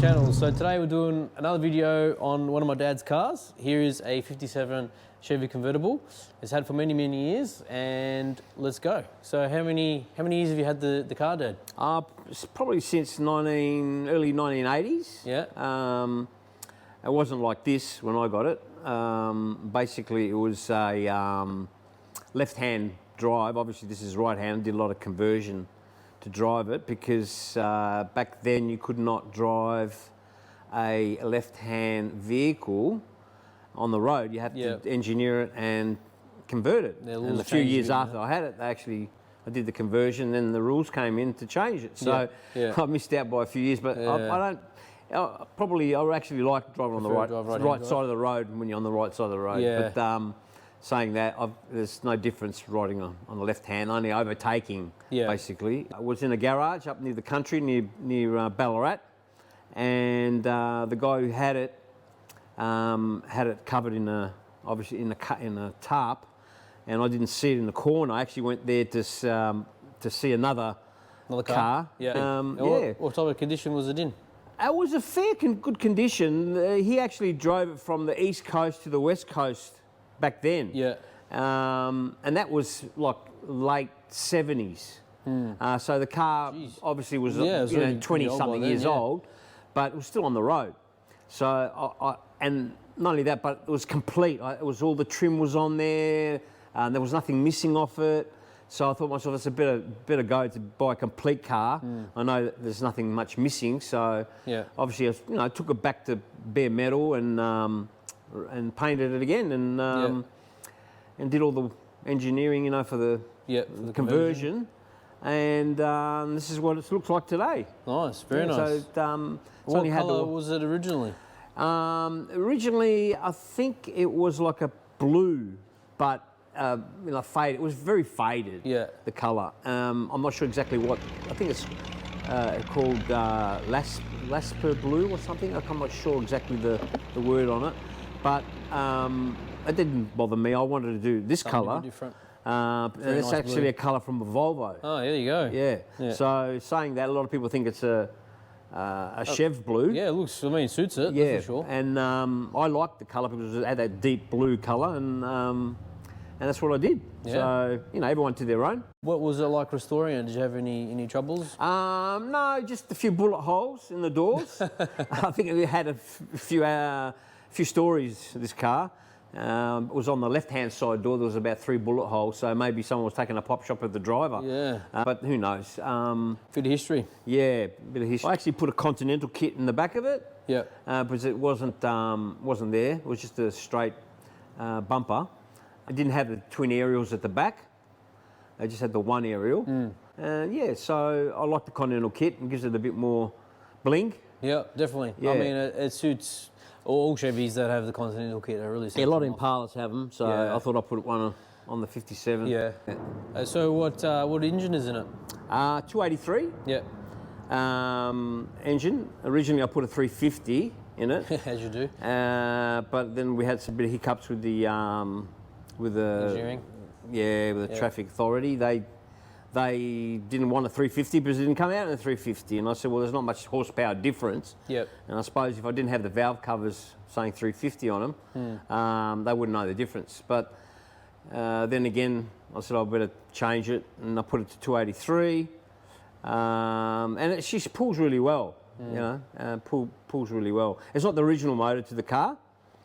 channel. So today we're doing another video on one of my dad's cars. Here is a 57 Chevy Convertible. It's had for many years, and let's go. So how many years have you had the car, Dad? Probably since early 1980s. Yeah. It wasn't like this when I got it. Basically, it was a left-hand drive. Obviously, this is right-hand. Did a lot of conversion to drive it because back then you could not drive a left-hand vehicle on the road. You had to engineer it and convert it. And a few years after I had it, I did the conversion, then the rules came in to change it. So I missed out by a few years, but I actually like driving on the right side of the road when you're on the right side of the road. Yeah. But saying that, there's no difference riding on the left hand, only overtaking, basically. I was in a garage up near the country, near Ballarat, and the guy who had it covered in a tarp, and I didn't see it in the corner. I actually went there to see another car. Yeah. What type of condition was it in? It was a good condition. He actually drove it from the east coast to the west coast back then. Yeah. And that was like late 70s. So the car obviously was 20-something years old, but it was still on the road. So and not only that, but it was complete. It was all the trim was on there. There was nothing missing off it. So I thought to myself, it's a better go to buy a complete car. I know that there's nothing much missing. So obviously, I took it back to bare metal and painted it again and did all the engineering, for the conversion. And this is what it looks like today. Nice, very nice. So what colour was it originally? Originally, I think it was like a blue, but faded. It was very faded. Yeah. The colour. I'm not sure exactly what. I think it's called Lasper blue or something. I'm not sure exactly the word on it, but it didn't bother me. I wanted to do this colour. Different. And it's nice actually blue. a colour from a Volvo. Oh, there you go. Yeah. So saying that, a lot of people think it's a Chev blue. Yeah, it suits it. That's for sure. And I like the colour because it had that deep blue colour, and that's what I did. Yeah. So everyone to their own. What was it like restoring it? Did you have any troubles? No, just a few bullet holes in the doors. I think we had a few stories. This car. It was on the left-hand side door. There was about 3 bullet holes, so maybe someone was taking a pop shot at the driver. Yeah. But who knows? Bit of history. Yeah, bit of history. I actually put a Continental kit in the back of it. Yeah. Because it wasn't there. It was just a straight bumper. I didn't have the twin aerials at the back. I just had the one aerial. So I like the Continental kit. It gives it a bit more bling. Yeah, definitely. Yeah. I mean, it suits all Chevys that have the Continental kit. It really suits a lot of Impalas have them, so I thought I'd put one on the 57. Yeah. So what engine is in it? 283. Yeah. Engine. Originally, I put a 350 in it. As you do. But then we had some bit of hiccups with the engineering. Yeah, with the traffic authority. They didn't want a 350 because it didn't come out in a 350. And I said, well, there's not much horsepower difference. Yep. And I suppose if I didn't have the valve covers saying 350 on them, they wouldn't know the difference. But then again, I said, I better change it. And I put it to 283. And she pulls really well, pulls really well. It's not the original motor to the car.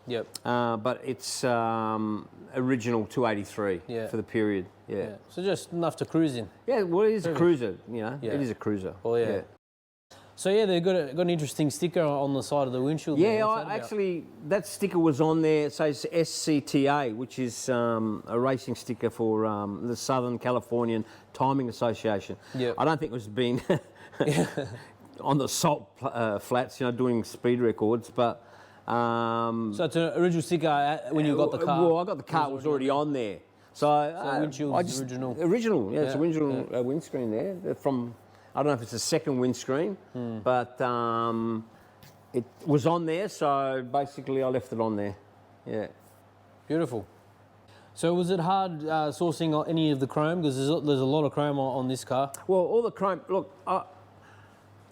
Yep. But it's original 283 for the period. Yeah. So just enough to cruise in. Yeah, well, it is a cruiser. It is a cruiser. Oh yeah. So they've got an interesting sticker on the side of the windshield. Yeah, that sticker was on there. It says SCTA, which is a racing sticker for the Southern Californian Timing Association. Yeah. I don't think it was being on the salt flats, doing speed records, but. So it's an original sticker when you got the car? Well, I got the car, it was already on there. So windshield's original? Original, it's a original windscreen there. From, I don't know if it's a second windscreen, but it was on there, so basically I left it on there. Yeah. Beautiful. So was it hard sourcing any of the chrome? Because there's a lot of chrome on this car. Well, all the chrome, look,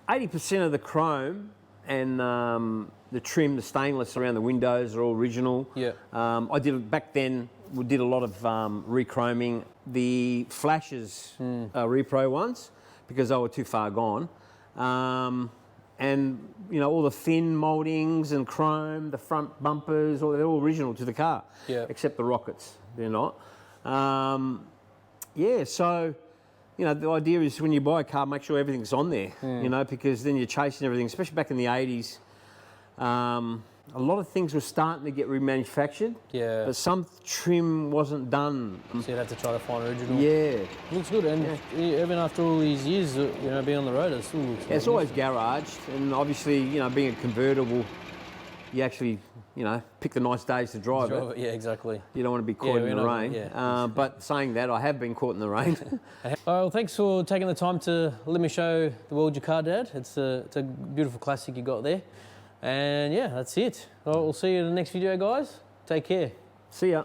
80% of the chrome the trim, the stainless around the windows are all original. Yeah. I did back then. We did a lot of re-chroming. The flashes, repro ones, because they were too far gone. And you know, all the fin mouldings and chrome, the front bumpers, they're all original to the car. Yeah. Except the rockets, they're not. Yeah, so, you know, the idea is when you buy a car, make sure everything's on there, you know, because then you're chasing everything, especially back in the 80s. A lot of things were starting to get remanufactured, but some trim wasn't done. So you'd have to try to find original. Yeah. Looks good, and even after all these years, you know, being on the road, it still looks good. It's always garaged, and obviously, you know, being a convertible, you actually, you know, pick the nice days to drive it. Yeah, exactly. You don't want to be caught in the rain. But saying that, I have been caught in the rain. All right, well, thanks for taking the time to let me show the world your car, Dad. It's a beautiful classic you got there. And yeah, that's it. All right, we'll see you in the next video, guys. Take care. See ya.